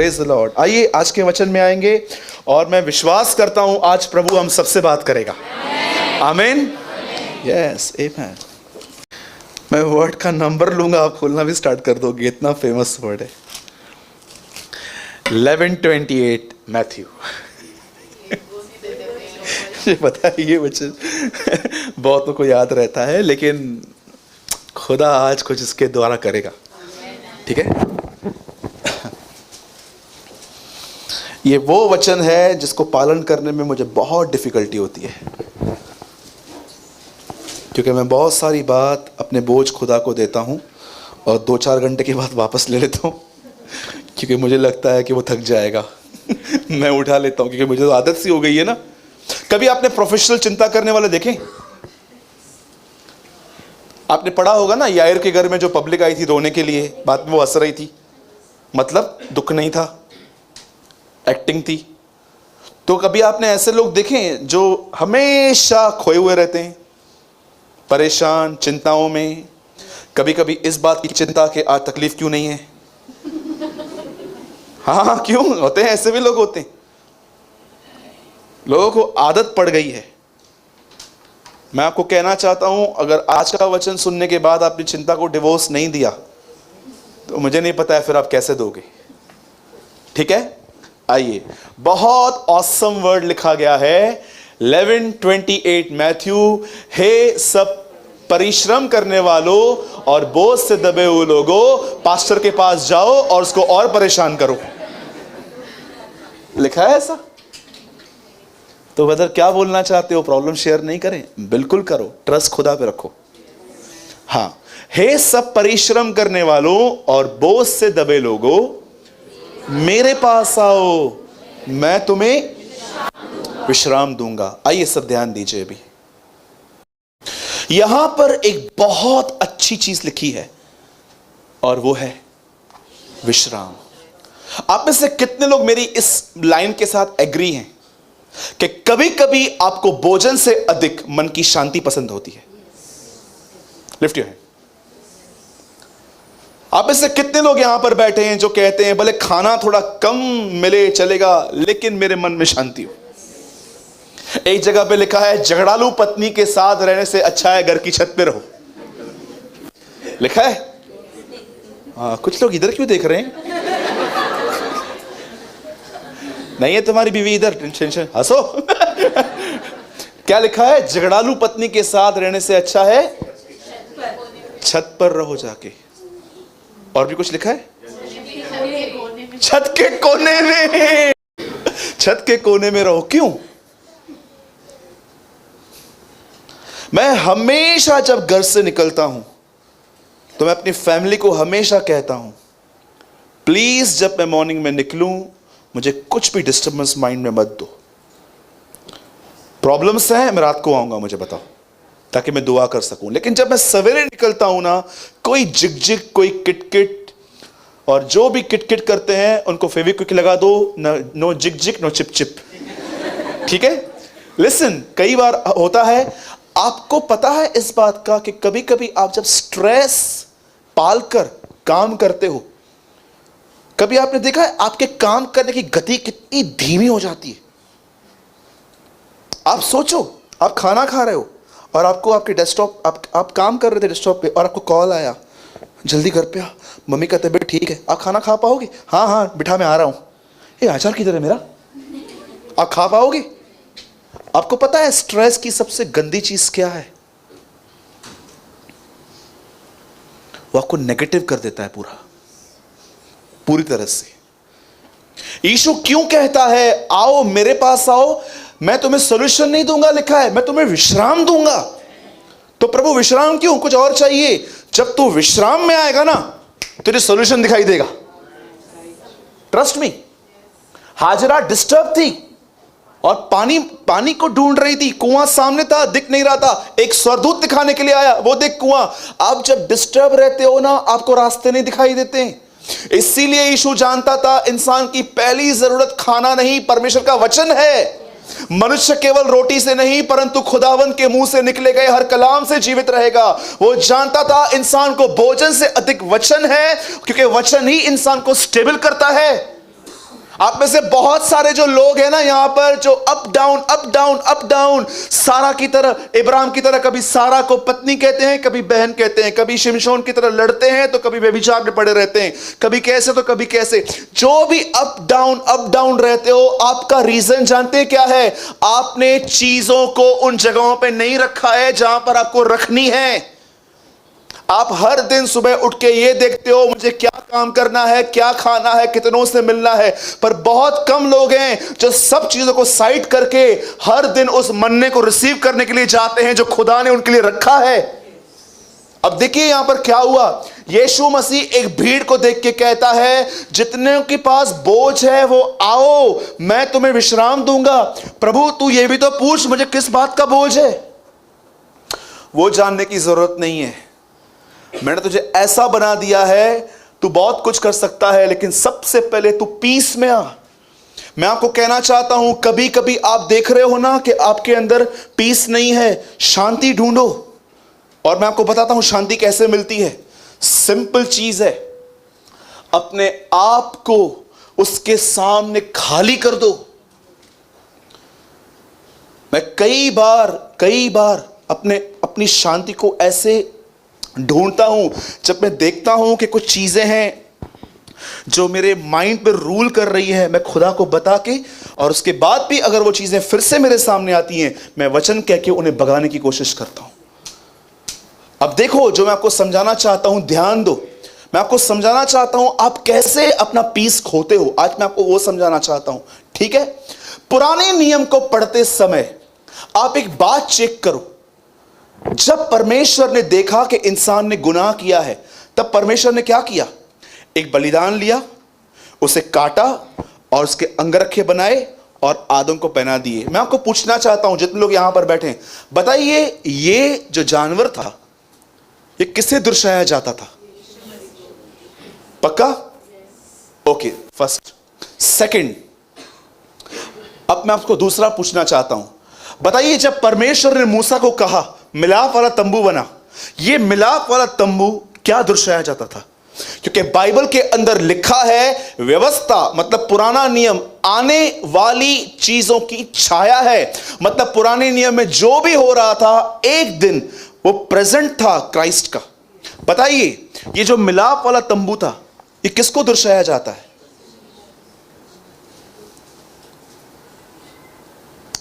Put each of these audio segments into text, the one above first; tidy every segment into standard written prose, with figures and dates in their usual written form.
Praise the Lord. आइए आज के वचन में आएंगे और मैं विश्वास करता हूं आज प्रभु हम सबसे बात करेगा। आमीन, यस, आमीन। मैं वर्ड का नंबर लूंगा, आप खोलना भी स्टार्ट कर दोगे, इतना फेमस वर्ड है 11:28 मैथ्यू। ये पता है ये वचन बहुतों को याद रहता है, लेकिन खुदा आज कुछ इसके द्वारा करेगा, ठीक है। ये वो वचन है जिसको पालन करने में मुझे बहुत डिफिकल्टी होती है, क्योंकि मैं बहुत सारी बात अपने बोझ खुदा को देता हूँ और 2-4 घंटे के बाद वापस ले लेता हूँ, क्योंकि मुझे लगता है कि वो थक जाएगा। मैं उठा लेता हूँ क्योंकि मुझे तो आदत सी हो गई है ना। कभी आपने प्रोफेशनल चिंता करने वाले देखे? आपने पढ़ा होगा ना, यायर के घर में जो पब्लिक आई थी रोने के लिए, बाद में वो हंस रही थी, मतलब दुख नहीं था, एक्टिंग थी। तो कभी आपने ऐसे लोग देखे जो हमेशा खोए हुए रहते हैं, परेशान, चिंताओं में? कभी कभी इस बात की चिंता कि आज तकलीफ क्यों नहीं है। हाँ, क्यों होते हैं, ऐसे भी लोग होते हैं। लोगों को आदत पड़ गई है। मैं आपको कहना चाहता हूं, अगर आज का वचन सुनने के बाद आपने चिंता को डिवोर्स नहीं दिया तो मुझे नहीं पता है फिर आप कैसे दोगे, ठीक है। आइए, बहुत ऑसम वर्ड लिखा गया है 11:28 मैथ्यू। हे सब परिश्रम करने वालों और बोझ से दबे हुए लोगों, पास्टर के पास जाओ और उसको और परेशान करो। लिखा है ऐसा। तो ब्रदर क्या बोलना चाहते हो? प्रॉब्लम शेयर नहीं करें? बिल्कुल करो, ट्रस्ट खुदा पे रखो। हाँ, हे सब परिश्रम करने वालों और बोझ से दबे लोगों, मेरे पास आओ, मैं तुम्हें विश्राम दूंगा। आइए सब ध्यान दीजिए। अभी यहां पर एक बहुत अच्छी चीज लिखी है और वो है विश्राम। आप में से कितने लोग मेरी इस लाइन के साथ एग्री हैं कि कभी कभी आपको भोजन से अधिक मन की शांति पसंद होती है? Lift your hand. आप में से कितने लोग यहां पर बैठे हैं जो कहते हैं भले खाना थोड़ा कम मिले चलेगा, लेकिन मेरे मन में शांति हो? एक जगह पे लिखा है झगड़ालू पत्नी के साथ रहने से अच्छा है घर की छत पे रहो। लिखा है। हाँ, कुछ लोग इधर क्यों देख रहे हैं? नहीं है तुम्हारी बीवी इधर, टेंशन, हंसो। क्या लिखा है? झगड़ालू पत्नी के साथ रहने से अच्छा है छत पर रहो जाके। और भी कुछ लिखा है, छत के कोने में, छत के कोने में रहो। क्यों? मैं हमेशा जब घर से निकलता हूं तो मैं अपनी फैमिली को हमेशा कहता हूं, प्लीज जब मैं मॉर्निंग में निकलूं मुझे कुछ भी डिस्टर्बेंस माइंड में मत दो। प्रॉब्लम्स हैं, मैं रात को आऊंगा, मुझे बताओ, ताकि मैं दुआ कर सकूं। लेकिन जब मैं सवेरे निकलता हूं ना, कोई जिग कोई किटकिट, और जो भी किटकिट करते हैं उनको फेविक्विक लगा दो। नो जिग नो चिप, ठीक है। लिसन, कई बार होता है, आपको पता है इस बात का कि कभी कभी आप जब स्ट्रेस पालकर काम करते हो, कभी आपने देखा है आपके काम करने की गति कितनी धीमी हो जाती है। आप सोचो, आप खाना खा रहे हो और आपको आपके डेस्कटॉप, आप काम कर रहे थे डेस्कटॉप पे और आपको कॉल आया, जल्दी घर पे आ, मम्मी का तबीयत ठीक है। आप खाना खा पाओगे? हाँ हाँ बिठा, मैं आ रहा हूं। ये अचार किधर है मेरा? आप खा पाओगे? आपको पता है स्ट्रेस की सबसे गंदी चीज क्या है? वो आपको नेगेटिव कर देता है पूरी तरह से। यीशु क्यों कहता है आओ मेरे पास आओ, मैं तुम्हें सॉल्यूशन नहीं दूंगा, लिखा है मैं तुम्हें विश्राम दूंगा। तो प्रभु विश्राम क्यों? कुछ और चाहिए। जब तू विश्राम में आएगा ना, तुझे सॉल्यूशन दिखाई देगा। Trust me. हाजरा डिस्टर्ब थी और पानी को ढूंढ रही थी, कुआं सामने था, दिख नहीं रहा था, एक स्वर्गदूत दिखाने के लिए आया, वो देख कुआं। आप जब डिस्टर्ब रहते हो ना, आपको रास्ते नहीं दिखाई देते। इसीलिए यीशु जानता था इंसान की पहली जरूरत खाना नहीं, परमेश्वर का वचन है। मनुष्य केवल रोटी से नहीं परंतु खुदावंद के मुंह से निकले गए हर कलाम से जीवित रहेगा। वो जानता था इंसान को भोजन से अधिक वचन है, क्योंकि वचन ही इंसान को स्टेबल करता है। आप में से बहुत सारे जो लोग हैं ना यहां पर, जो up down up down up down, सारा की तरह, इब्राहिम की तरह, कभी सारा को पत्नी कहते हैं, कभी बहन कहते हैं, कभी शिमशोन की तरह लड़ते हैं तो कभी व्यभिचार में पड़े रहते हैं, कभी कैसे तो कभी कैसे। जो भी अप डाउन रहते हो, आपका रीजन जानते हैं क्या है? आपने चीजों को उन जगहों पर नहीं रखा है जहां पर आपको रखनी है। आप हर दिन सुबह उठ के ये देखते हो मुझे क्या काम करना है, क्या खाना है, कितनों से मिलना है, पर बहुत कम लोग हैं जो सब चीजों को साइड करके हर दिन उस मन्ने को रिसीव करने के लिए जाते हैं जो खुदा ने उनके लिए रखा है। अब देखिए यहां पर क्या हुआ। यीशु मसीह एक भीड़ को देख के कहता है, जितने के पास बोझ है वो आओ, मैं तुम्हें विश्राम दूंगा। प्रभु तू ये भी तो पूछ, मुझे किस बात का बोझ है? वो जानने की जरूरत नहीं है। मैंने तुझे ऐसा बना दिया है, तू बहुत कुछ कर सकता है, लेकिन सबसे पहले तू पीस में आ। मैं आपको कहना चाहता हूं, कभी कभी आप देख रहे हो ना कि आपके अंदर पीस नहीं है, शांति ढूंढो। और मैं आपको बताता हूं शांति कैसे मिलती है। सिंपल चीज है, अपने आप को उसके सामने खाली कर दो। मैं कई बार अपनी शांति को ऐसे ढूंढता हूं जब मैं देखता हूं कि कुछ चीजें हैं जो मेरे माइंड पे रूल कर रही है, मैं खुदा को बता के, और उसके बाद भी अगर वो चीजें फिर से मेरे सामने आती हैं, मैं वचन कह के उन्हें भगाने की कोशिश करता हूं। अब देखो, जो मैं आपको समझाना चाहता हूं, ध्यान दो। मैं आपको समझाना चाहता हूं आप कैसे अपना पीस खोते हो। आज मैं आपको वो समझाना चाहता हूं, ठीक है? पुराने नियम को पढ़ते समय आप एक बात चेक करो। जब परमेश्वर ने देखा कि इंसान ने गुनाह किया है, तब परमेश्वर ने क्या किया? एक बलिदान लिया, उसे काटा और उसके अंगरखे बनाए और आदम को पहना दिए। मैं आपको पूछना चाहता हूं, जितने लोग यहां पर बैठे हैं, बताइए ये जो जानवर था ये किसे दर्शाया जाता था? पक्का? Okay, first. सेकंड, अब मैं आपको दूसरा पूछना चाहता हूं, बताइए जब परमेश्वर ने मूसा को कहा मिलाप वाला तंबू बना, ये मिलाप वाला तंबू क्या दर्शाया जाता था? क्योंकि बाइबल के अंदर लिखा है व्यवस्था, मतलब पुराना नियम आने वाली चीजों की छाया है। मतलब पुराने नियम में जो भी हो रहा था, एक दिन वो प्रेजेंट था क्राइस्ट का। बताइए ये जो मिलाप वाला तंबू था, ये किसको दर्शाया जाता है?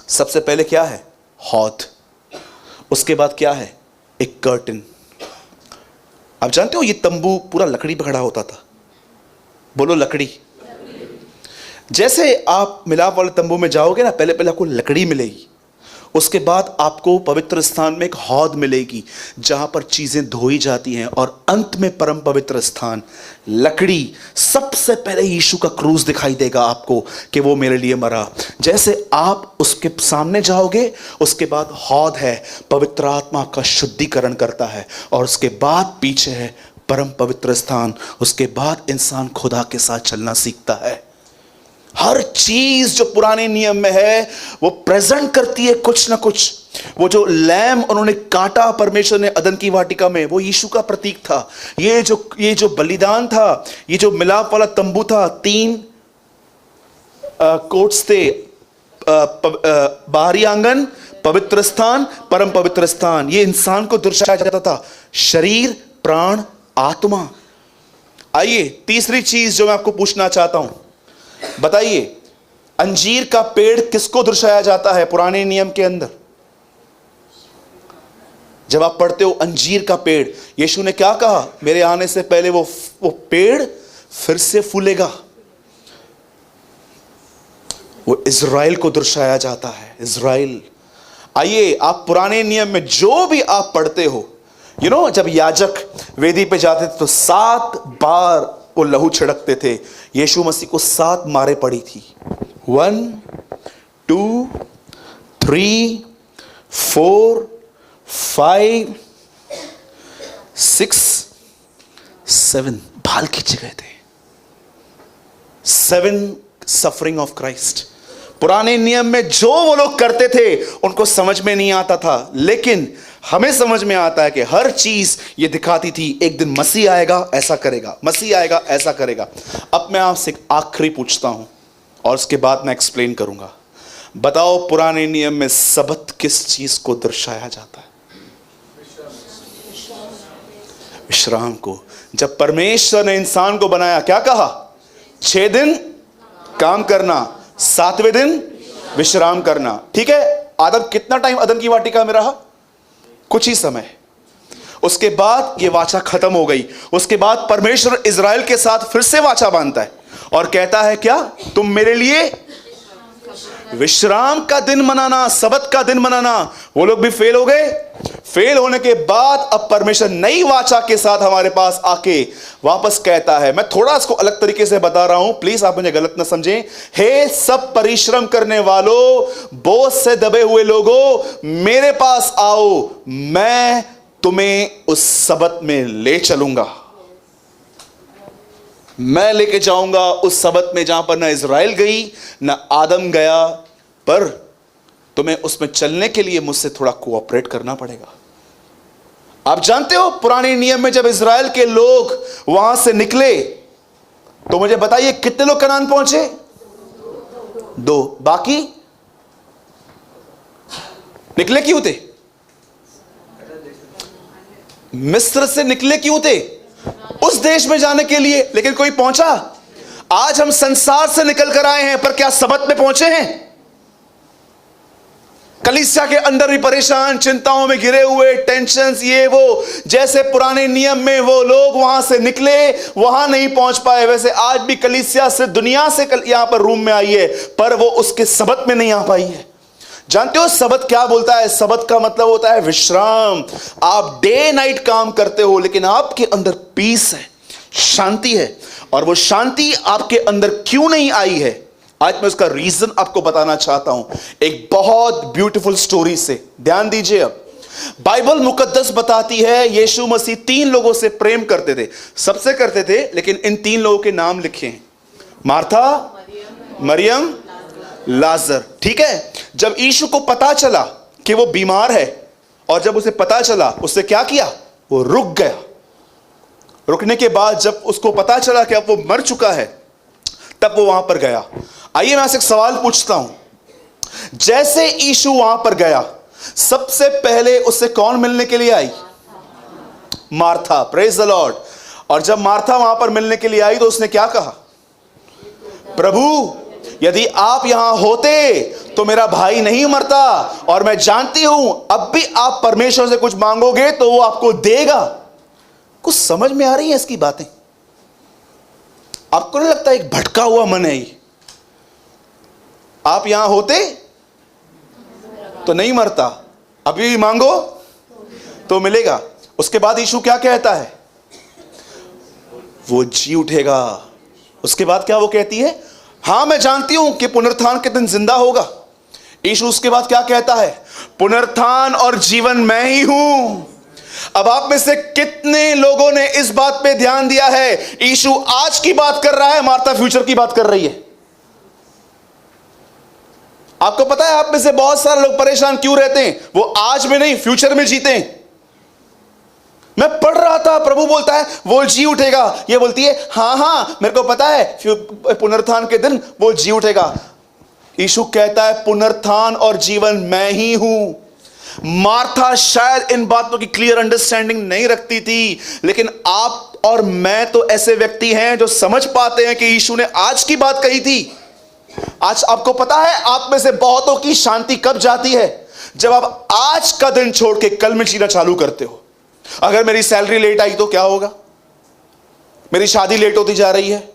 सबसे पहले क्या है? हौद। उसके बाद क्या है? एक कर्टन। आप जानते हो ये तंबू पूरा लकड़ी पे खड़ा होता था। बोलो लकड़ी। जैसे आप मिलाप वाले तंबू में जाओगे ना, पहले आपको लकड़ी मिलेगी, उसके बाद आपको पवित्र स्थान में एक हौद मिलेगी जहां पर चीजें धोई जाती हैं, और अंत में परम पवित्र स्थान लकड़ी। सबसे पहले यीशु का क्रूस दिखाई देगा आपको कि वो मेरे लिए मरा। जैसे आप उसके सामने जाओगे, उसके बाद हौद है, पवित्र आत्मा का शुद्धिकरण करता है, और उसके बाद पीछे है परम पवित्र स्थान। उसके बाद इंसान खुदा के साथ चलना सीखता है। हर चीज जो पुराने नियम में है वो प्रेजेंट करती है कुछ ना कुछ। वो जो लैम उन्होंने काटा परमेश्वर ने अदन की वाटिका में, वो यीशु का प्रतीक था। ये जो बलिदान था, ये जो मिलाप वाला तंबू था, 3 कोट्स थे, बाहरी आंगन, पवित्र स्थान, परम पवित्र स्थान। ये इंसान को दर्शाया जाता था, शरीर, प्राण, आत्मा। आइए तीसरी चीज जो मैं आपको पूछना चाहता हूं, बताइए अंजीर का पेड़ किसको दर्शाया जाता है पुराने नियम के अंदर? जब आप पढ़ते हो अंजीर का पेड़, यीशु ने क्या कहा? मेरे आने से पहले वो पेड़ फिर से फूलेगा। वो इज़राइल को दर्शाया जाता है, इज़राइल। आइए आप पुराने नियम में जो भी आप पढ़ते हो, जब याजक वेदी पे जाते थे तो 7 बार वो लहू छिड़कते थे। यीशु मसीह को 7 मारे पड़ी थी। 1 2 3 4 5 6 7 भाल खींचे गए थे। 7 सफरिंग ऑफ क्राइस्ट। पुराने नियम में जो वो लोग करते थे उनको समझ में नहीं आता था, लेकिन हमें समझ में आता है कि हर चीज ये दिखाती थी एक दिन मसीह आएगा ऐसा करेगा, मसीह आएगा ऐसा करेगा। अब मैं आपसे आखिरी पूछता हूं, और उसके बाद मैं एक्सप्लेन करूंगा। बताओ पुराने नियम में सबत किस चीज को दर्शाया जाता है? विश्राम को। जब परमेश्वर ने इंसान को बनाया, क्या कहा? 6 दिन काम करना, 7वें दिन विश्राम करना। ठीक है, आदम कितना टाइम अदन की वाटिका में रहा? कुछ ही समय। उसके बाद ये वाचा खत्म हो गई। उसके बाद परमेश्वर इज़राइल के साथ फिर से वाचा बांधता है और कहता है क्या? तुम मेरे लिए विश्राम का दिन मनाना, सबत का दिन मनाना। वो लोग भी फेल हो गए। फेल होने के बाद अब परमेश्वर नई वाचा के साथ हमारे पास आके वापस कहता है, मैं थोड़ा इसको अलग तरीके से बता रहा हूं, प्लीज आप मुझे गलत ना समझें। हे सब परिश्रम करने वालों, बोझ से दबे हुए लोगों, मेरे पास आओ, मैं तुम्हें उस सबत में ले चलूंगा। मैं लेके जाऊंगा उस सबत में जहां पर ना इज़राइल गई ना आदम गया, पर तुम्हें उसमें चलने के लिए मुझसे थोड़ा कोऑपरेट करना पड़ेगा। आप जानते हो पुराने नियम में जब इज़राइल के लोग वहां से निकले तो मुझे बताइए कितने लोग कनान पहुंचे? 2। बाकी निकले क्यों थे? मिस्र से निकले क्यों थे? उस देश में जाने के लिए। लेकिन कोई पहुंचा? आज हम संसार से निकल कर आए हैं, पर क्या सबत में पहुंचे हैं? कलीसिया के अंदर भी परेशान, चिंताओं में घिरे हुए, टेंशन्स, ये वो। जैसे पुराने नियम में वो लोग वहां से निकले, वहां नहीं पहुंच पाए, वैसे आज भी कलीसिया से दुनिया से यहां पर रूम में आई है, पर वो उसके सबत में नहीं आ पाई है। जानते हो सबत क्या बोलता है? सबत का मतलब होता है विश्राम। आप डे नाइट काम करते हो, लेकिन आपके अंदर पीस है, शांति है। और वो शांति आपके अंदर क्यों नहीं आई है, आज मैं उसका रीजन आपको बताना चाहता हूं, एक बहुत ब्यूटीफुल स्टोरी से। ध्यान दीजिए। अब बाइबल मुकद्दस बताती है यीशु मसीह 3 लोगों से प्रेम करते थे। सबसे करते थे, लेकिन इन 3 लोगों के नाम लिखे हैं, मार्था, मरियम, लाजर। ठीक है, जब यीशु को पता चला कि वो बीमार है, और जब उसे पता चला, उससे क्या किया? वो रुक गया। रुकने के बाद जब उसको पता चला कि अब वो मर चुका है, तब वो वहां पर गया। आइए मैं आपसे एक सवाल पूछता हूं, जैसे यीशु वहां पर गया, सबसे पहले उससे कौन मिलने के लिए आई? मार्था। Praise the Lord. और जब मार्था वहां पर मिलने के लिए आई तो उसने क्या कहा? प्रभु, यदि आप यहां होते तो मेरा भाई नहीं मरता, और मैं जानती हूं अब भी आप परमेश्वर से कुछ मांगोगे तो वो आपको देगा। कुछ समझ में आ रही है इसकी बातें? आपको नहीं लगता एक भटका हुआ मन है ये? आप यहां होते तो नहीं मरता, अभी भी मांगो तो मिलेगा। उसके बाद यीशु क्या कहता है? वो जी उठेगा। उसके बाद क्या वो कहती है? हां मैं जानती हूं कि पुनरुत्थान के दिन जिंदा होगा। यीशु उसके बाद क्या कहता है? पुनरुत्थान और जीवन मैं ही हूं। अब आप में से कितने लोगों ने इस बात पे ध्यान दिया है? यीशु आज की बात कर रहा है, मार्था फ्यूचर की बात कर रही है। आपको पता है आप में से बहुत सारे लोग परेशान क्यों रहते हैं? वो आज में नहीं, फ्यूचर में जीते हैं। मैं पढ़ रहा था, प्रभु बोलता है वो जी उठेगा। ये बोलती है हां हां मेरे को पता है पुनरुत्थान के दिन वो जी उठेगा। यीशु कहता है पुनरुत्थान और जीवन मैं ही हूं। मार्था शायद इन बातों की क्लियर अंडरस्टैंडिंग नहीं रखती थी, लेकिन आप और मैं तो ऐसे व्यक्ति हैं जो समझ पाते हैं कि यीशु ने आज की बात कही थी। आज आपको पता है आप में से बहुतों की शांति कब जाती है? जब आप आज का दिन छोड़ के कल में जीना चालू करते हो। अगर मेरी सैलरी लेट आई तो क्या होगा? मेरी शादी लेट होती जा रही है,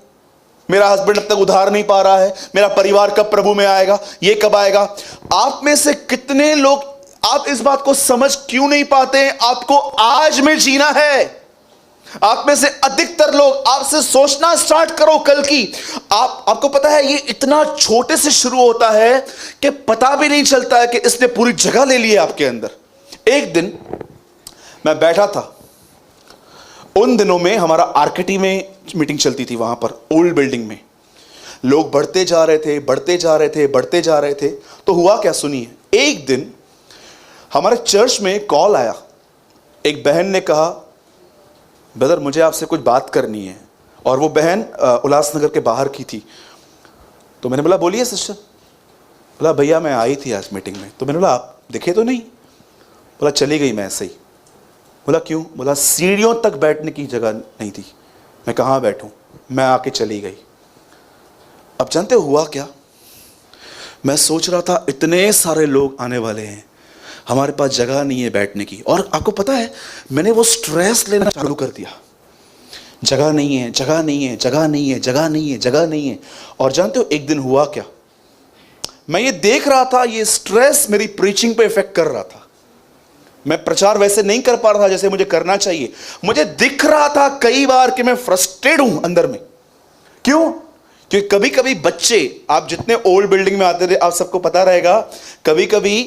मेरा हस्बैंड अब तक उधार नहीं पा रहा है, मेरा परिवार कब प्रभु में आएगा, ये कब आएगा? आप में से कितने लोग आप इस बात को समझ क्यों नहीं पाते? आपको आज में जीना है। आप में से अधिकतर लोग, आपसे सोचना स्टार्ट करो कल की। आपको पता है ये इतना छोटे से शुरू होता है कि पता भी नहीं चलता है कि इसने पूरी जगह ले ली है आपके अंदर। एक दिन मैं बैठा था, उन दिनों में हमारा आरकेटी में मीटिंग चलती थी, वहां पर ओल्ड बिल्डिंग में लोग बढ़ते जा रहे थे, बढ़ते जा रहे थे, बढ़ते जा रहे थे। तो हुआ क्या सुनिए, एक दिन हमारे चर्च में कॉल आया। एक बहन ने कहा ब्रदर मुझे आपसे कुछ बात करनी है, और वो बहन उल्लासनगर के बाहर की थी। तो मैंने बोला बोलिए सिस्टर। बोला भैया मैं आई थी आज मीटिंग में। तो मैंने बोला आप दिखे तो नहीं? बोला चली गई मैं ऐसे ही। बोला क्यों? बोला सीढ़ियों तक बैठने की जगह नहीं थी। मैं कहाँ बैठूं? मैं आके चली गई। अब जानते हो हुआ क्या? मैं सोच रहा था इतने सारे लोग आने वाले हैं, हमारे पास जगह नहीं है बैठने की। और आपको पता है मैंने वो स्ट्रेस लेना चालू कर दिया, जगह नहीं है, जगह नहीं है, जगह नहीं है, जगह नहीं है, जगह नहीं है। और जानते हो एक दिन हुआ क्या? मैं ये देख रहा था ये स्ट्रेस मेरी प्रीचिंग पे इफेक्ट कर रहा था। मैं प्रचार वैसे नहीं कर पा रहा था जैसे मुझे करना चाहिए। मुझे दिख रहा था कई बार कि मैं फ्रस्ट्रेट हूं अंदर में। क्यों? क्योंकि कभी कभी बच्चे, आप जितने ओल्ड बिल्डिंग में आते थे आप सबको पता रहेगा, कभी कभी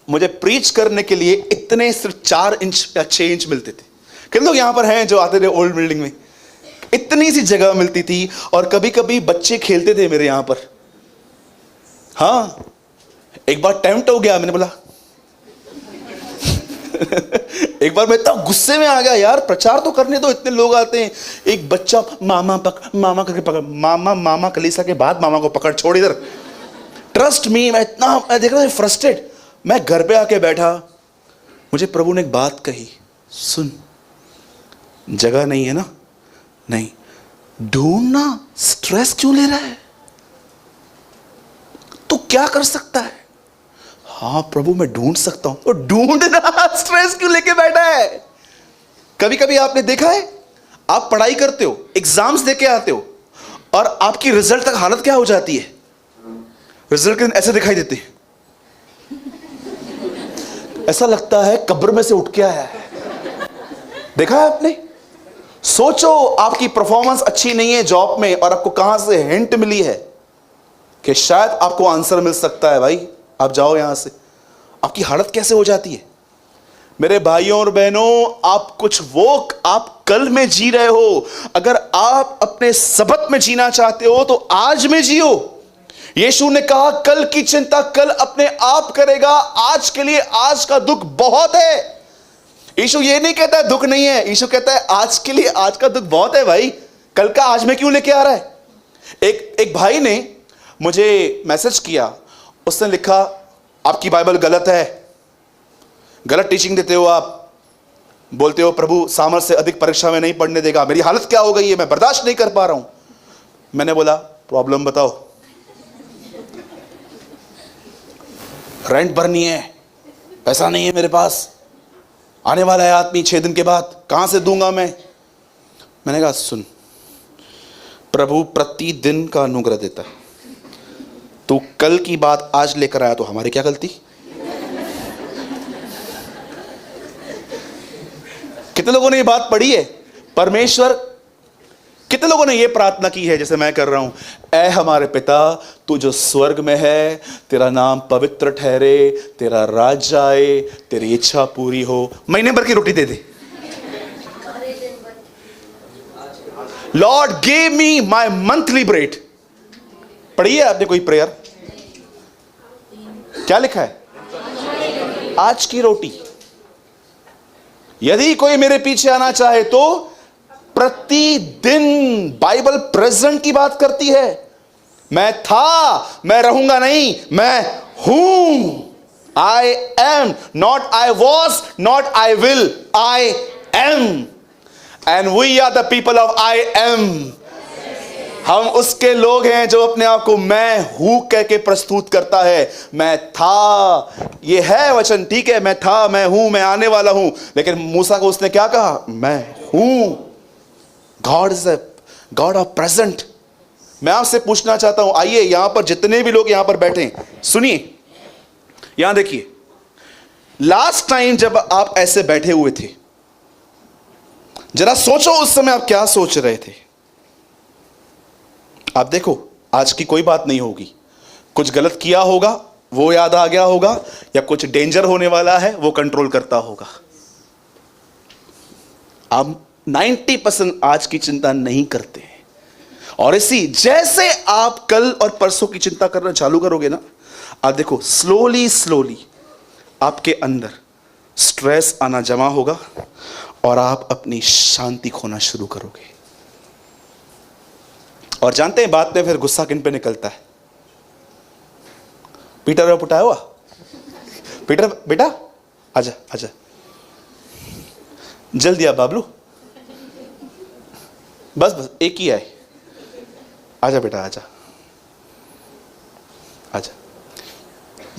मुझे प्रीच करने के लिए इतने सिर्फ 4 इंच या 6 इंच मिलते थे। कितने लोग यहां पर हैं जो आते थे ओल्ड बिल्डिंग में? इतनी सी जगह मिलती थी और कभी कभी बच्चे खेलते थे मेरे यहां पर। हाँ, एक बार टेम्प्ट हो गया, मैंने बोला एक बार मैं इतना गुस्से में आ गया, यार प्रचार तो करने दो, इतने लोग आते हैं। एक बच्चा मामा करके पकड़, मामा कलीसा के बाद मामा को पकड़, छोड़ इधर। ट्रस्ट मी, मैं देख रहा था फ्रस्ट्रेट। मैं घर पे आके बैठा, मुझे प्रभु ने एक बात कही, सुन जगह नहीं है ना, नहीं ढूंढना, स्ट्रेस क्यों ले रहा है? तो क्या कर सकता है? हाँ प्रभु मैं ढूंढ सकता हूं। तो ढूंढना, स्ट्रेस क्यों लेके बैठा है? कभी कभी आपने देखा है, आप पढ़ाई करते हो, एग्जाम्स देके आते हो और आपकी रिजल्ट तक हालत क्या हो जाती है? रिजल्ट के दिन ऐसे दिखाई देते हैं, ऐसा लगता है कब्र में से उठ के आया है। देखा है आपने? सोचो आपकी परफॉर्मेंस अच्छी नहीं है जॉब में और आपको कहां से हिंट मिली है कि शायद आपको आंसर मिल सकता है, भाई आप जाओ यहां से। आपकी हालत कैसे हो जाती है? मेरे भाइयों और बहनों, आप कल में जी रहे हो। अगर आप अपने सबत में जीना चाहते हो तो आज में जियो। यीशु ने कहा कल की चिंता कल अपने आप करेगा, आज के लिए आज का दुख बहुत है। यीशु ये नहीं कहता है दुख नहीं है, यीशु कहता है आज के लिए आज का दुख बहुत है। भाई कल का आज में क्यों लेके आ रहा है? एक भाई ने मुझे मैसेज किया, उसने लिखा आपकी बाइबल गलत है, गलत टीचिंग देते हो, आप बोलते हो प्रभु सामर्थ्य से अधिक परीक्षा में नहीं पढ़ने देगा, मेरी हालत क्या हो गई है, मैं बर्दाश्त नहीं कर पा रहा हूं। मैंने बोला प्रॉब्लम बताओ। रेंट भरनी है, पैसा नहीं है मेरे पास, आने वाला है आदमी 6 दिन के बाद, कहां से दूंगा मैं? मैंने कहा सुन, प्रभु प्रतिदिन का अनुग्रह देता है, तू कल की बात आज लेकर आया तो हमारी क्या गलती? कितने लोगों ने ये बात पढ़ी है? परमेश्वर, कितने लोगों ने ये प्रार्थना की है जैसे मैं कर रहा हूं, ऐ हमारे पिता तू जो स्वर्ग में है, तेरा नाम पवित्र ठहरे, तेरा राज्य आए, तेरी इच्छा पूरी हो। महीने भर की रोटी दे दे। Lord give me my monthly bread. पढ़िए आपने कोई प्रेयर? क्या लिखा है? आज की रोटी। यदि कोई मेरे पीछे आना चाहे तो प्रतिदिन, बाइबल प्रेजेंट की बात करती है। मैं था, मैं रहूंगा नहीं, मैं हूं। I am, not I was, not I will, I am. And we are the people of I am. हम उसके लोग हैं जो अपने आप को मैं हूं कह के प्रस्तुत करता है। मैं था, ये है वचन, ठीक है, मैं था, मैं हूं, मैं आने वाला हूं। लेकिन मूसा को उसने क्या कहा? मैं हूं। God is a God of present. मैं आपसे पूछना चाहता हूं, आइए यहां पर जितने भी लोग यहां पर बैठे हैं, सुनिए, यहां देखिए, लास्ट टाइम जब आप ऐसे बैठे हुए थे, जरा सोचो उस समय आप क्या सोच रहे थे। आप देखो, आज की कोई बात नहीं होगी, कुछ गलत किया होगा वो याद आ गया होगा, या कुछ डेंजर होने वाला है वो कंट्रोल करता होगा। आप 90% आज की चिंता नहीं करते हैं। और इसी जैसे आप कल और परसों की चिंता करना चालू करोगे ना, आप देखो स्लोली स्लोली आपके अंदर स्ट्रेस आना जमा होगा और आप अपनी शांति खोना शुरू करोगे। और जानते हैं बात में फिर गुस्सा किन पे निकलता है? पीटर और पुटाया हुआ पीटर, बेटा आजा आजा, जल्दी आ बाबलू, बस बस एक ही आए, आजा बेटा आजा आजा।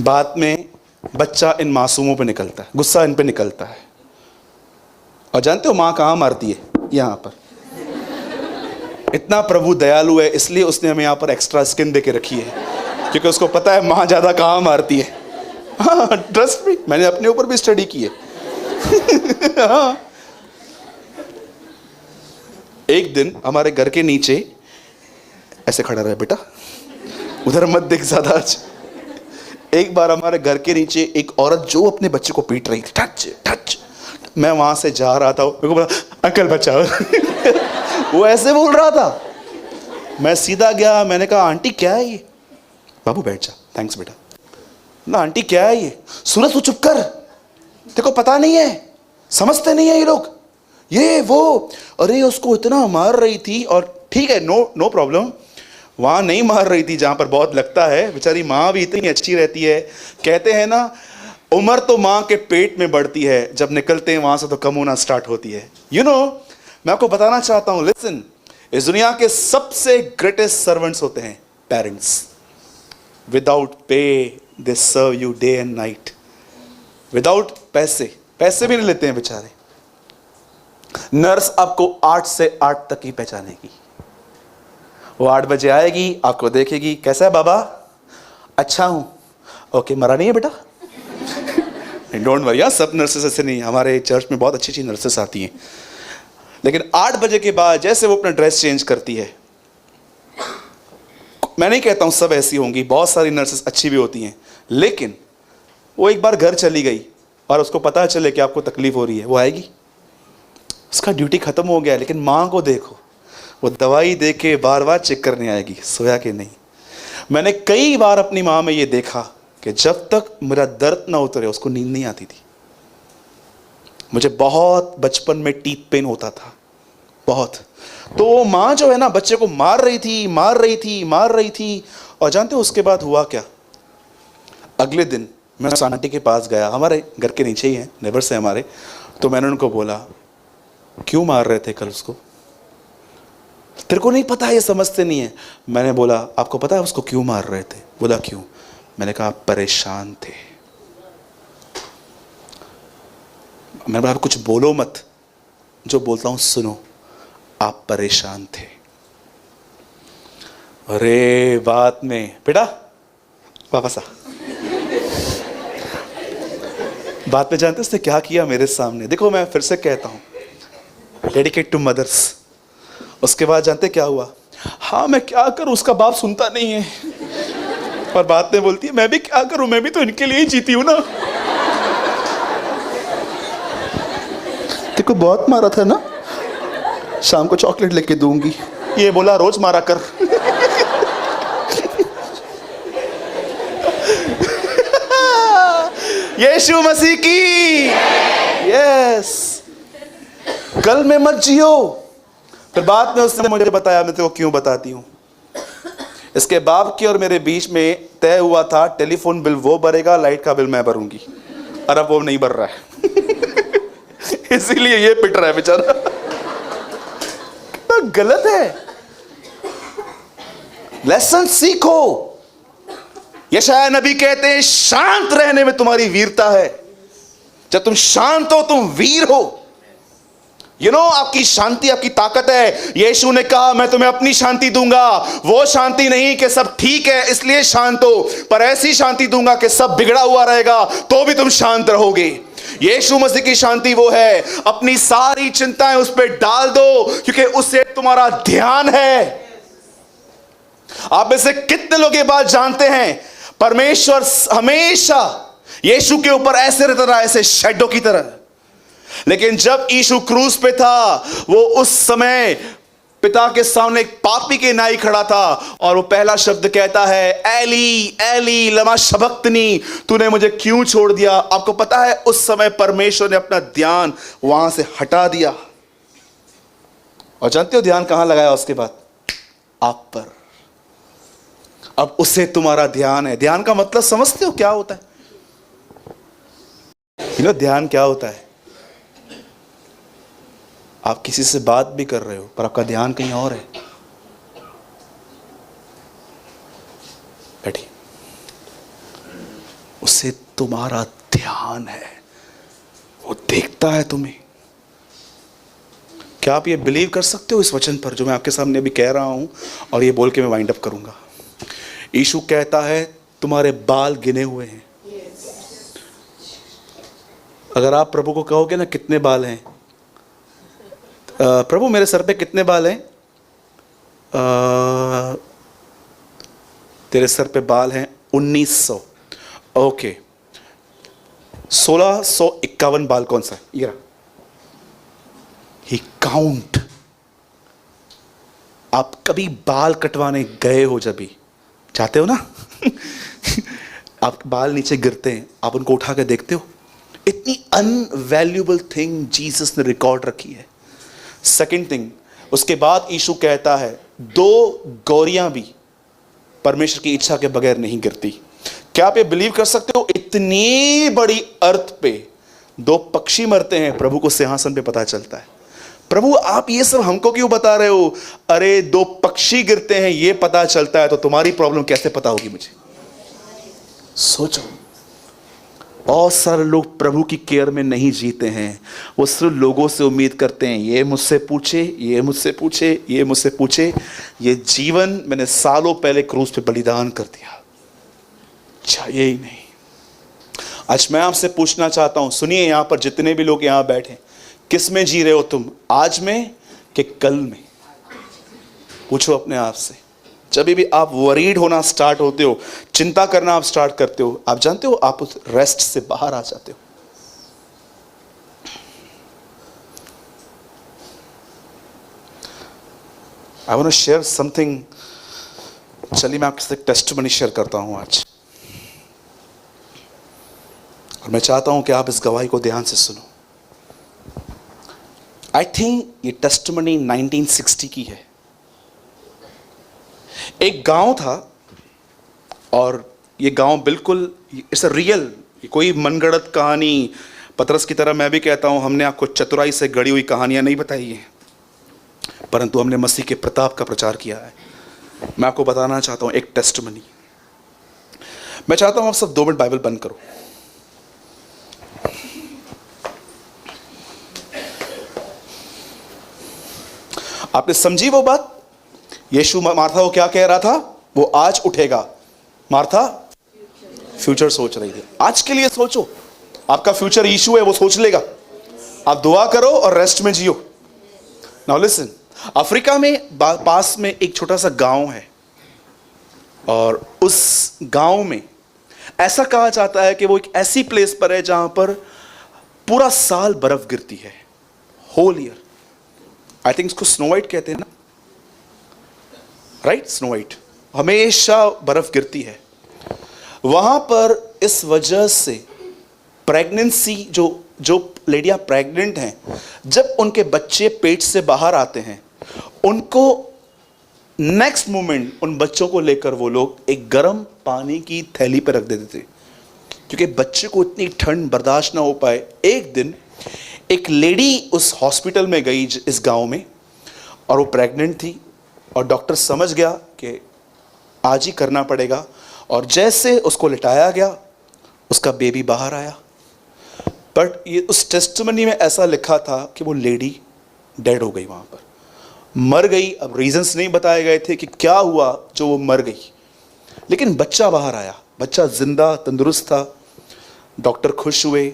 बात में बच्चा इन मासूमों पे निकलता है, गुस्सा इन पे निकलता है। और जानते हो मां कहां मारती है? यहां पर। इतना प्रभु दयालु है इसलिए उसने हमें यहां पर एक्स्ट्रा स्किन दे के रखी है, क्योंकि उसको पता है मां ज्यादा कहां मारती है। हाँ ट्रस्ट मी, मैंने अपने ऊपर भी स्टडी की है। हाँ। एक दिन हमारे घर के नीचे, ऐसे खड़ा रहे बेटा, उधर मत देख ज्यादा आज। एक बार हमारे घर के नीचे एक औरत जो अपने बच्चे को पीट रही थी, टच टच, मैं वहां से जा रहा था, मेरे को बोला अंकल बचाओ। वो ऐसे बोल रहा था, मैं सीधा गया, मैंने कहा आंटी क्या है ये? बाबू बैठ जा, थैंक्स बेटा। ना आंटी क्या है ये? सूरज तू चुप कर, देखो पता नहीं है, समझते नहीं है ये लोग, ये वो। अरे उसको इतना मार रही थी, और ठीक है नो प्रॉब्लम, वहां नहीं मार रही थी जहां पर बहुत लगता है, बेचारी माँ भी इतनी अच्छी रहती है। कहते हैं ना उम्र तो माँ के पेट में बढ़ती है, जब निकलते हैं वहां से तो कम होना स्टार्ट होती है। मैं आपको बताना चाहता हूं, लिसन, इस दुनिया के सबसे ग्रेटेस्ट सर्वेंट्स होते हैं parents. Without pay they serve you day and night, without पैसे भी नहीं लेते हैं बेचारे। नर्स आपको 8 से 8 तक ही पहचानेगी। वो 8 बजे आएगी, आपको देखेगी, कैसा है बाबा? अच्छा हूं, ओके मरा नहीं है बेटा? डोंट वरी, सब नर्सेस ऐसे नहीं, हमारे चर्च में बहुत अच्छी अच्छी नर्सेस आती हैं। लेकिन 8 बजे के बाद जैसे वो अपना ड्रेस चेंज करती है, मैं नहीं कहता हूं सब ऐसी होंगी, बहुत सारी नर्सेस अच्छी भी होती हैं, लेकिन वो एक बार घर चली गई और उसको पता चले कि आपको तकलीफ हो रही है, वो आएगी, उसका ड्यूटी खत्म हो गया। लेकिन माँ को देखो, वो दवाई दे के बार बार चेक करने आएगी सोया कि नहीं। मैंने कई बार अपनी माँ में ये देखा कि जब तक मेरा दर्द ना उतरे उसको नींद नहीं आती थी। मुझे बहुत बचपन में टीथ पेन होता था, बहुत। तो वो माँ जो है ना, बच्चे को मार रही थी। और जानते हो उसके बाद हुआ क्या? अगले दिन मैं उस आंटी के पास गया, हमारे घर के नीचे ही है, नेबर्स है हमारे। तो मैंने उनको बोला क्यों मार रहे थे कल उसको? तेरे को नहीं पता, ये समझते नहीं है। मैंने बोला आपको पता है उसको क्यों मार रहे थे? बोला क्यों? मैंने कहा आप परेशान थे। मैंने बोला कुछ बोलो मत, जो बोलता हूं सुनो, आप परेशान थे। अरे बात में बेटा वापस आ। बात में जानते उसने क्या किया मेरे सामने? देखो मैं फिर से कहता हूं, डेडिकेट टू मदर्स। उसके बाद जानते क्या हुआ? हाँ मैं क्या करूं, उसका बाप सुनता नहीं है। और बात में बोलती है मैं भी क्या करूं, मैं भी तो इनके लिए ही जीती हूं ना। देखो बहुत मारा था ना, शाम को चॉकलेट लेके दूंगी, ये बोला रोज मारा कर। यीशु मसीह की यस। कल में मत जियो। फिर बाद में उसने मुझे बताया, मैं तेरे को क्यों बताती हूं। इसके बाप के और मेरे बीच में तय हुआ था टेलीफोन बिल वो भरेगा, लाइट का बिल मैं भरूंगी, और अब वो नहीं भर रहा है। इसीलिए ये पिट रहा है बेचारा। कितना गलत है। लेसन सीखो। यशायाह नबी कहते हैं शांत रहने में तुम्हारी वीरता है। जब तुम शांत हो तुम वीर हो। आपकी शांति आपकी ताकत है। यीशु ने कहा मैं तुम्हें अपनी शांति दूंगा। वो शांति नहीं कि सब ठीक है इसलिए शांत हो, पर ऐसी शांति दूंगा कि सब बिगड़ा हुआ रहेगा तो भी तुम शांत रहोगे। यीशु मसीह की शांति वो है, अपनी सारी चिंताएं उस पर डाल दो, क्योंकि उससे तुम्हारा ध्यान है। आप में से कितने लोग ये बात जानते हैं, परमेश्वर हमेशा यीशु के ऊपर ऐसे रहता रहा, ऐसे शैडो की तरह। लेकिन जब यीशु क्रूस पे था, वो उस समय पिता के सामने एक पापी के नाई खड़ा था, और वो पहला शब्द कहता है एली एली लमा शबक्तनी, तूने मुझे क्यों छोड़ दिया। आपको पता है उस समय परमेश्वर ने अपना ध्यान वहां से हटा दिया। और जानते हो ध्यान कहां लगाया उसके बाद? आप पर। अब उसे तुम्हारा ध्यान है। ध्यान का मतलब समझते हो क्या होता है? ध्यान क्या होता है? आप किसी से बात भी कर रहे हो पर आपका ध्यान कहीं और है। बैठिए। उसे तुम्हारा ध्यान है, वो देखता है तुम्हें। क्या आप ये बिलीव कर सकते हो इस वचन पर जो मैं आपके सामने अभी कह रहा हूं? और ये बोल के मैं वाइंड अप करूंगा। यीशु कहता है तुम्हारे बाल गिने हुए हैं। अगर आप प्रभु को कहोगे ना कितने बाल हैं, प्रभु मेरे सर पे कितने बाल हैं? तेरे सर पे बाल हैं 1900। ओके, 1651 बाल कौन सा है? ये रहा। ही काउंट। आप कभी बाल कटवाने गए हो? जब भी चाहते हो ना आप बाल नीचे गिरते हैं, आप उनको उठा के देखते हो। इतनी अनवैल्यूएबल थिंग जीसस ने रिकॉर्ड रखी है। सेकंड थिंग, उसके बाद यीशु कहता है 2 गौरियां भी परमेश्वर की इच्छा के बगैर नहीं गिरती। क्या आप ये बिलीव कर सकते हो? इतनी बड़ी अर्थ पे 2 पक्षी मरते हैं, प्रभु को सिंहासन पे पता चलता है। प्रभु आप ये सब हमको क्यों बता रहे हो? अरे 2 पक्षी गिरते हैं ये पता चलता है तो तुम्हारी प्रॉब्लम कैसे पता होगी मुझे? सोचो। बहुत सारे लोग प्रभु की केयर में नहीं जीते हैं। वो सिर्फ लोगों से उम्मीद करते हैं, ये मुझसे पूछे, ये मुझसे पूछे, ये मुझसे पूछे। ये जीवन मैंने सालों पहले क्रूस पे बलिदान कर दिया, चाहिए ही नहीं। आज मैं आपसे पूछना चाहता हूं, सुनिए, यहां पर जितने भी लोग यहां बैठे, किस में जी रहे हो तुम? आज में कि कल में? पूछो अपने आप से। जब भी आप वरीड होना स्टार्ट होते हो, चिंता करना आप स्टार्ट करते हो, आप जानते हो आप उस रेस्ट से बाहर आ जाते हो। I want to share something. चलिए मैं आपके साथ टेस्टिमनी शेयर करता हूं आज, और मैं चाहता हूं कि आप इस गवाही को ध्यान से सुनो। आई थिंक ये टेस्टिमनी 1960 की है। एक गांव था, और ये गांव बिल्कुल इट्स अ रियल, कोई मनगढ़ंत कहानी पतरस की तरह मैं भी कहता हूं हमने आपको चतुराई से गढ़ी हुई कहानियां नहीं बताई हैं, परंतु हमने मसीह के प्रताप का प्रचार किया है। मैं आपको बताना चाहता हूं एक टेस्टिमनी। मैं चाहता हूं आप सब 2 मिनट बाइबल बंद करो। आपने समझी वो बात? यीशु मार्था को क्या कह रहा था? वो आज उठेगा। मार्था फ्यूचर सोच रही थी। आज के लिए सोचो, आपका फ्यूचर यीशु है, वो सोच लेगा। आप दुआ करो और रेस्ट में जियो। नाउ लिसन, अफ्रीका में पास में एक छोटा सा गांव है, और उस गांव में ऐसा कहा जाता है कि वो एक ऐसी प्लेस पर है जहां पर पूरा साल बर्फ गिरती है, होल ईयर। आई थिंक इसको स्नो वाइट कहते हैं ना, राइट? स्नो वाइट, हमेशा बर्फ गिरती है वहां पर। इस वजह से प्रेगनेंसी, जो लेडियां प्रेग्नेंट हैं, जब उनके बच्चे पेट से बाहर आते हैं, उनको नेक्स्ट मोमेंट उन बच्चों को लेकर वो लोग एक गर्म पानी की थैली पर रख देते थे, क्योंकि बच्चे को इतनी ठंड बर्दाश्त ना हो पाए। एक दिन एक लेडी उस हॉस्पिटल में गई इस गांव में, और वो प्रेग्नेंट थी, और डॉक्टर समझ गया कि आज ही करना पड़ेगा, और जैसे उसको लिटाया गया उसका बेबी बाहर आया। बट ये उस टेस्टिमनी में ऐसा लिखा था कि वो लेडी डेड हो गई, वहाँ पर मर गई। अब रीजंस नहीं बताए गए थे कि क्या हुआ जो वो मर गई, लेकिन बच्चा बाहर आया, बच्चा जिंदा तंदुरुस्त था। डॉक्टर खुश हुए,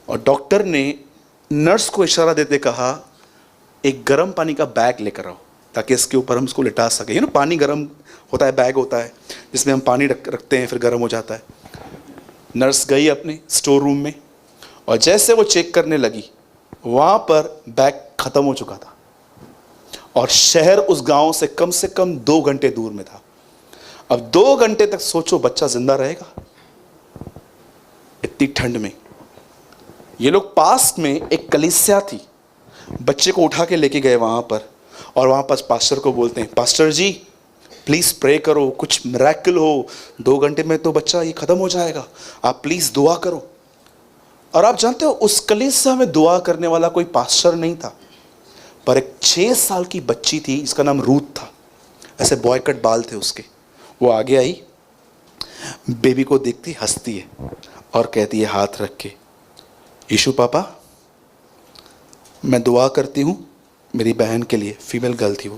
और डॉक्टर ने नर्स को इशारा देते कहा एक गर्म पानी का बैग लेकर आओ, ताकि इसके ऊपर हम इसको लिटा सकें। यू नो, पानी गर्म होता है, बैग होता है जिसमें हम पानी रखते हैं, फिर गर्म हो जाता है। नर्स गई अपने स्टोर रूम में, और जैसे वो चेक करने लगी, वहाँ पर बैग ख़त्म हो चुका था, और शहर उस गांव से कम 2 घंटे दूर में था। अब 2 घंटे तक सोचो बच्चा जिंदा रहेगा इतनी ठंड में। ये लोग पास में एक कलीसिया थी, बच्चे को उठा के लेके गए वहाँ पर, और वहाँ पर पास्टर को बोलते हैं, पास्टर जी प्लीज़ प्रे करो, कुछ मिरेकल हो, 2 घंटे में तो बच्चा ये ख़त्म हो जाएगा, आप प्लीज़ दुआ करो। और आप जानते हो उस कलीसिया में दुआ करने वाला कोई पास्टर नहीं था, पर एक 6 साल की बच्ची थी जिसका नाम रूथ था। ऐसे बॉय कट बाल थे उसके। वो आगे आई, बेबी को देखती हंसती है और कहती है हाथ रख के, यीशु पापा मैं दुआ करती हूँ मेरी बहन के लिए। फीमेल गर्ल थी वो।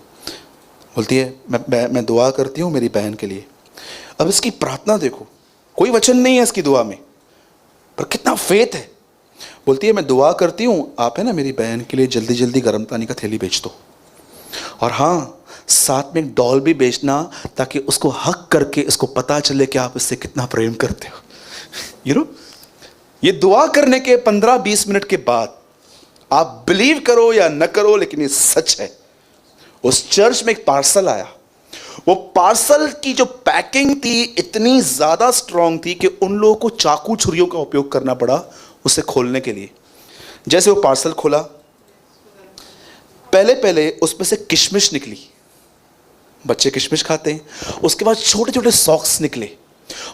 बोलती है मैं दुआ करती हूँ मेरी बहन के लिए। अब इसकी प्रार्थना देखो, कोई वचन नहीं है इसकी दुआ में, पर कितना फेथ है। बोलती है मैं दुआ करती हूँ, आप है ना मेरी बहन के लिए जल्दी जल्दी गर्म पानी का थैली बेच दो, और हाँ साथ में एक डॉल भी बेचना ताकि उसको हक करके इसको पता चले कि आप इससे कितना प्रेम करते हो। यू नो, ये दुआ करने के 15-20 मिनट के बाद, आप बिलीव करो या न करो लेकिन ये सच है, उस चर्च में एक पार्सल आया। वो पार्सल की जो पैकिंग थी इतनी ज्यादा स्ट्रांग थी कि उन लोगों को चाकू छुरियों का उपयोग करना पड़ा उसे खोलने के लिए। जैसे वो पार्सल खोला, पहले उसमें से किशमिश निकली, बच्चे किशमिश खाते हैं। उसके बाद छोटे छोटे सॉक्स निकले,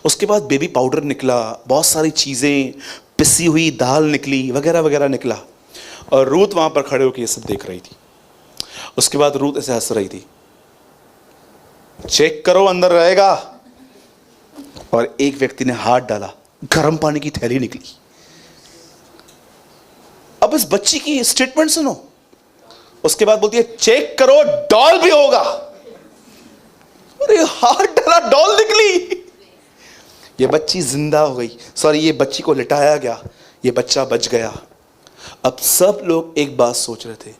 उसके बाद बेबी पाउडर निकला, बहुत सारी चीजें, पिसी हुई दाल निकली, वगैरह वगैरह निकला। और रूथ वहां पर खड़े होकर ये सब देख रही थी। उसके बाद रूथ ऐसे हंस रही थी, चेक करो अंदर रहेगा। और एक व्यक्ति ने हाथ डाला, गर्म पानी की थैली निकली। अब इस बच्ची की स्टेटमेंट सुनो। उसके बाद बोलती है चेक करो डॉल भी होगा। अरे हाथ डाला, डॉल निकली। ये बच्ची जिंदा हो गई, सॉरी ये बच्ची को लिटाया गया, ये बच्चा बच गया। अब सब लोग एक बात सोच रहे थे,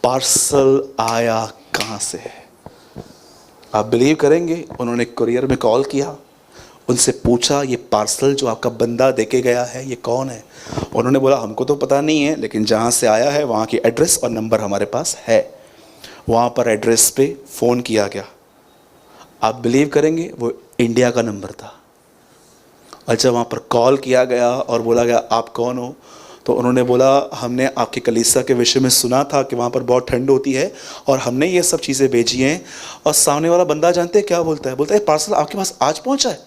पार्सल आया कहां से है। आप बिलीव करेंगे, उन्होंने कुरियर में कॉल किया, उनसे पूछा ये पार्सल जो आपका बंदा देके गया है ये कौन है। उन्होंने बोला हमको तो पता नहीं है, लेकिन जहाँ से आया है वहाँ की एड्रेस और नंबर हमारे पास है। वहाँ पर एड्रेस पे फ़ोन किया गया। आप बिलीव करेंगे वो इंडिया का नंबर था। और जब वहाँ पर कॉल किया गया और बोला गया आप कौन हो, तो उन्होंने बोला हमने आपके कलीसिया के विषय में सुना था कि वहाँ पर बहुत ठंड होती है और हमने ये सब चीज़ें भेजी हैं। और सामने वाला बंदा जानते हैं क्या बोलता है, बोलता है पार्सल आपके पास आज पहुँचा है।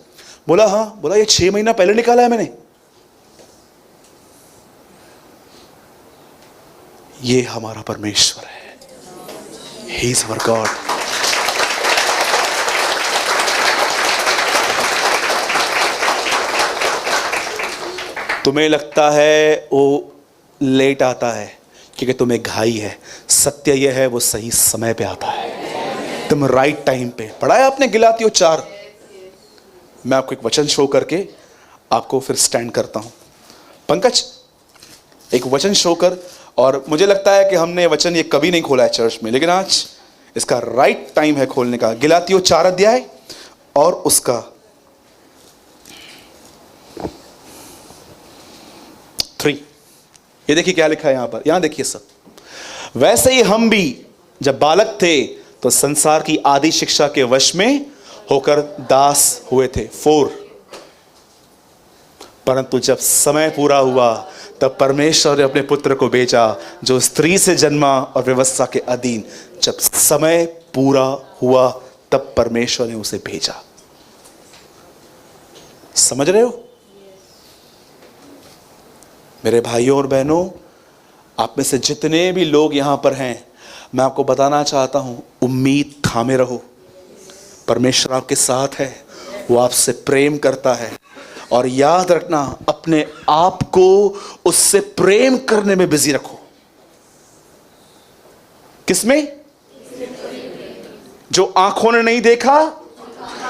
बोला हाँ। बोला ये 6 महीना पहले निकाला है मैंने। ये हमारा परमेश्वर है, ही इज आवर गॉड। तुम्हें लगता है वो लेट आता है क्योंकि तुम्हें घाई है, सत्य यह है वो सही समय पे आता है, तुम राइट टाइम पे। पढ़ा है आपने गलातियों 4। मैं आपको एक वचन शो करके आपको फिर स्टैंड करता हूं। पंकज एक वचन शो कर। और मुझे लगता है कि हमने वचन ये कभी नहीं खोला है चर्च में, लेकिन आज इसका राइट टाइम है खोलने का। गलातियों 4 अध्याय और उसका 3। ये देखिए क्या लिखा है यहां पर, यहां देखिए सब। वैसे ही हम भी जब बालक थे तो संसार की आदि शिक्षा के वश में होकर दास हुए थे। 4। परंतु जब समय पूरा हुआ तब परमेश्वर ने अपने पुत्र को भेजा जो स्त्री से जन्मा और व्यवस्था के अधीन। जब समय पूरा हुआ तब परमेश्वर ने उसे भेजा। समझ रहे हो मेरे भाइयों और बहनों, आप में से जितने भी लोग यहां पर हैं, मैं आपको बताना चाहता हूं, उम्मीद थामे रहो। परमेश्वर आपके साथ है, वो आपसे प्रेम करता है। और याद रखना, अपने आप को उससे प्रेम करने में बिजी रखो। किसमें? जो आंखों ने नहीं देखा,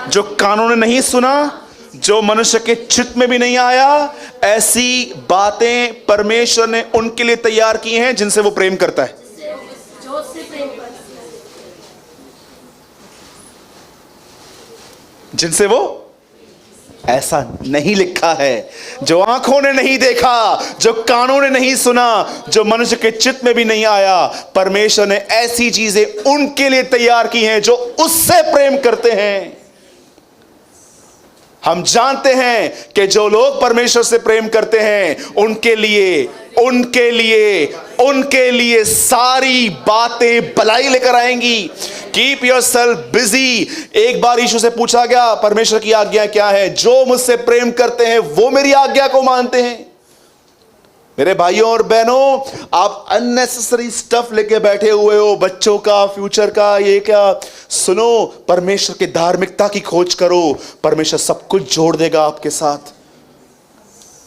जो कानों ने नहीं सुना, जो मनुष्य के चित्त में भी नहीं आया, ऐसी बातें परमेश्वर ने उनके लिए तैयार की हैं जिनसे वो प्रेम करता है। जिनसे वो, ऐसा नहीं लिखा है जो आंखों ने नहीं देखा, जो कानों ने नहीं सुना, जो मनुष्य के चित्त में भी नहीं आया। परमेश्वर ने ऐसी चीजें उनके लिए तैयार की हैं जो उससे प्रेम करते हैं। हम जानते हैं कि जो लोग परमेश्वर से प्रेम करते हैं उनके लिए उनके लिए सारी बातें भलाई लेकर आएंगी। Keep your self busy. एक बार यीशु से पूछा गया परमेश्वर की आज्ञा क्या है? जो मुझसे प्रेम करते हैं वो मेरी आज्ञा को मानते हैं। मेरे भाइयों और बहनों, आप अननेसेसरी स्टफ लेके बैठे हुए हो, बच्चों का, फ्यूचर का, ये क्या। सुनो, परमेश्वर की धार्मिकता की खोज करो, परमेश्वर सब कुछ जोड़ देगा आपके साथ।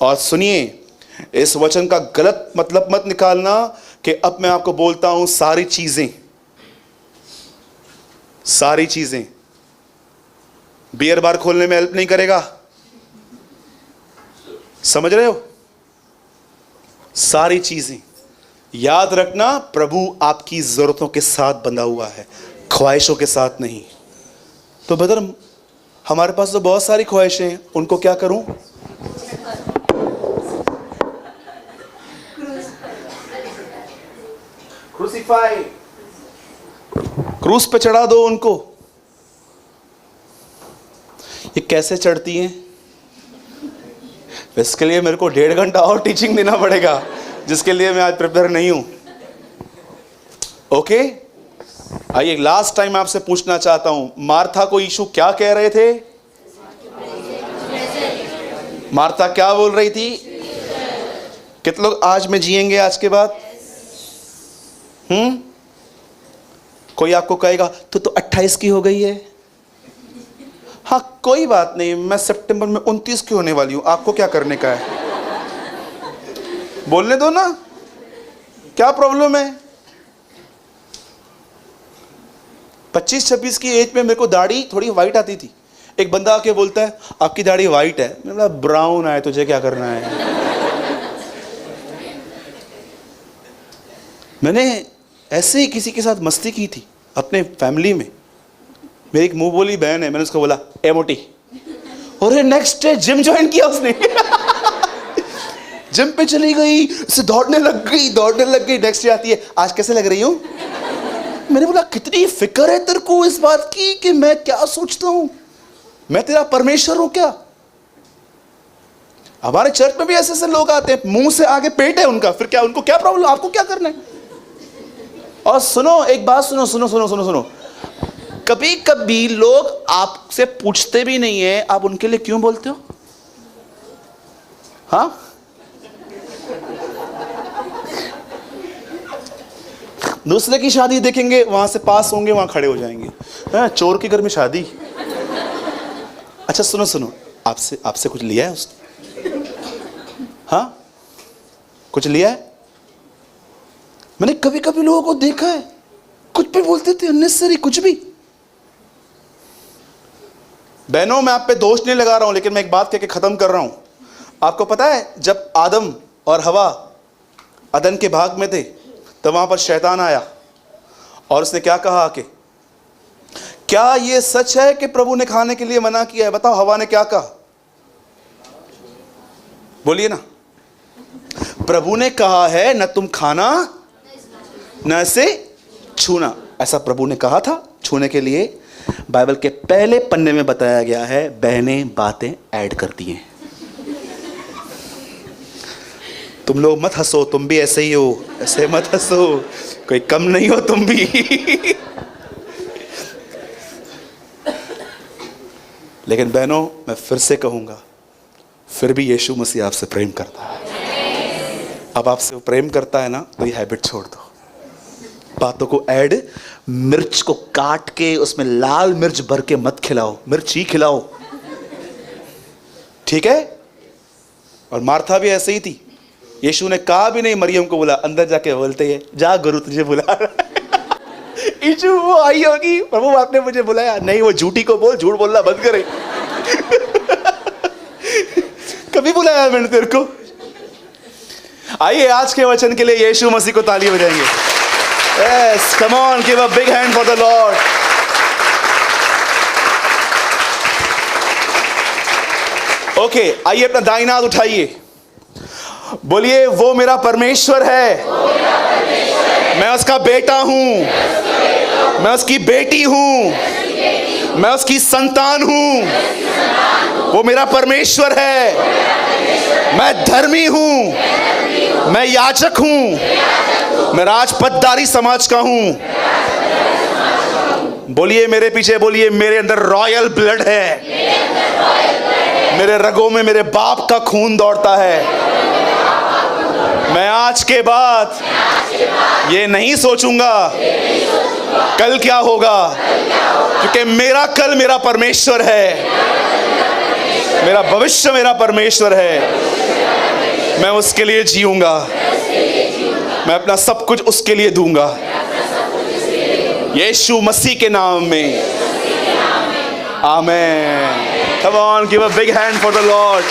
और सुनिए, इस वचन का गलत मतलब मत निकालना कि अब मैं आपको बोलता हूं सारी चीजें बियर बार खोलने में हेल्प नहीं करेगा। समझ रहे हो? सारी चीजें याद रखना, प्रभु आपकी जरूरतों के साथ बंधा हुआ है, ख्वाहिशों के साथ नहीं। तो ब्रदर, हमारे पास तो बहुत सारी ख्वाहिशें हैं, उनको क्या करूं? क्रूसीफाई, क्रूस पे चढ़ा दो उनको। ये कैसे चढ़ती हैं? इसके लिए मेरे को 1.5 घंटा और टीचिंग देना पड़ेगा, जिसके लिए मैं आज प्रिपेयर नहीं हूं। ओके, आइए लास्ट टाइम आपसे पूछना चाहता हूं, मार्था को यीशु क्या कह रहे थे? मार्था क्या बोल रही थी? कितने लोग आज में जिएंगे आज के बाद? कोई आपको कहेगा तो 28 की हो गई है। हाँ, कोई बात नहीं, मैं सितंबर में 29 की होने वाली हूं, आपको क्या करने का है? बोलने दो ना, क्या प्रॉब्लम है? 25-26 की एज में मेरे को दाढ़ी थोड़ी वाइट आती थी। एक बंदा आके बोलता है आपकी दाढ़ी वाइट है। मैंने बोला ब्राउन है, तुझे क्या करना है? मैंने ऐसे ही किसी के साथ मस्ती की थी अपने फैमिली में। मेरी एक मुंह बोली बहन है, मैंने उसको बोला ए मोटी, और नेक्स्ट डे जिम ज्वाइन किया उसने। जिम पे चली गई, उसे दौड़ने लग गई। नेक्स्ट डे आती है, आज कैसे लग रही हूं? मैंने बोला कितनी फिक्र है तेरे को इस बात की कि मैं क्या सोचता हूं, मैं तेरा परमेश्वर हूं क्या? हमारे चर्च में भी ऐसे ऐसे लोग आते हैं, मुंह से आगे पेट है उनका, फिर क्या, उनको क्या प्रॉब्लम, आपको क्या करना है? और सुनो, एक बात सुनो, कभी कभी लोग आपसे पूछते भी नहीं है, आप उनके लिए क्यों बोलते हो? हाँ, दूसरे की शादी देखेंगे, वहां से पास होंगे, वहां खड़े हो जाएंगे। चोर के घर में शादी। अच्छा सुनो, आपसे कुछ लिया है उसने? हाँ, कुछ लिया है? मैंने कभी कभी लोगों को देखा है, कुछ भी बोलते थे, अननेसेसरी कुछ भी। बहनों, मैं आप पे दोष नहीं लगा रहा हूं, लेकिन मैं एक बात कह के खत्म कर रहा हूं। आपको पता है, जब आदम और हवा अदन के भाग में थे, तो वहां पर शैतान आया और उसने क्या कहा आके, क्या यह सच है कि प्रभु ने खाने के लिए मना किया है? बताओ, हवा ने क्या कहा? बोलिए ना। प्रभु ने कहा है न तुम खाना न इसे छूना, ऐसा प्रभु ने कहा था छूने के लिए। बाइबल के पहले पन्ने में बताया गया है, बहनें बातें ऐड करती हैं। तुम लोग मत हंसो, तुम भी ऐसे ही हो, ऐसे मत हंसो, कोई कम नहीं हो तुम भी। लेकिन बहनों, मैं फिर से कहूंगा, फिर भी यीशु मसीह आपसे प्रेम करता है। अब आपसे वो प्रेम करता है ना, तो ये हैबिट छोड़ दो, बातों को ऐड, मिर्च को काट के उसमें लाल मिर्च भर के मत खिलाओ, मिर्च ही खिलाओ, ठीक है? और मार्था भी ऐसे ही थी। यीशु ने कहा भी नहीं, मरियम को बोला, अंदर जाके बोलते हैं जा गुरु तुझे बुला रहा है। यीशु वो आई होगी, प्रभु आपने मुझे बुलाया नहीं, वो झूठी को बोल, झूठ बोलना बंद करे। कभी बुलाया मैंने तेरे को? आइए आज के वचन के लिए यीशु मसीह को ताली बजाएंगे। Yes, come on, give a big hand for the Lord. Okay, आइए अपना दाहिना हाथ उठाइए, बोलिए वो मेरा परमेश्वर है, मैं उसका बेटा हूं, मैं उसकी बेटी हूं, मैं उसकी संतान हूं, वो मेरा परमेश्वर है, मैं धर्मी हूं, मैं याजक हूं, मैं राजपदधारी समाज का हूं। बोलिए मेरे पीछे, बोलिए मेरे अंदर रॉयल ब्लड है, मेरे रगों में मेरे बाप का खून दौड़ता है। मैं आज के बाद ये नहीं सोचूंगा कल क्या होगा, क्योंकि मेरा कल मेरा परमेश्वर है, मेरा भविष्य मेरा परमेश्वर है। मैं उसके लिए जीऊंगा, मैं अपना सब कुछ उसके लिए दूंगा, यीशु मसीह के नाम में। आमेन। Come on, give a big hand for the Lord.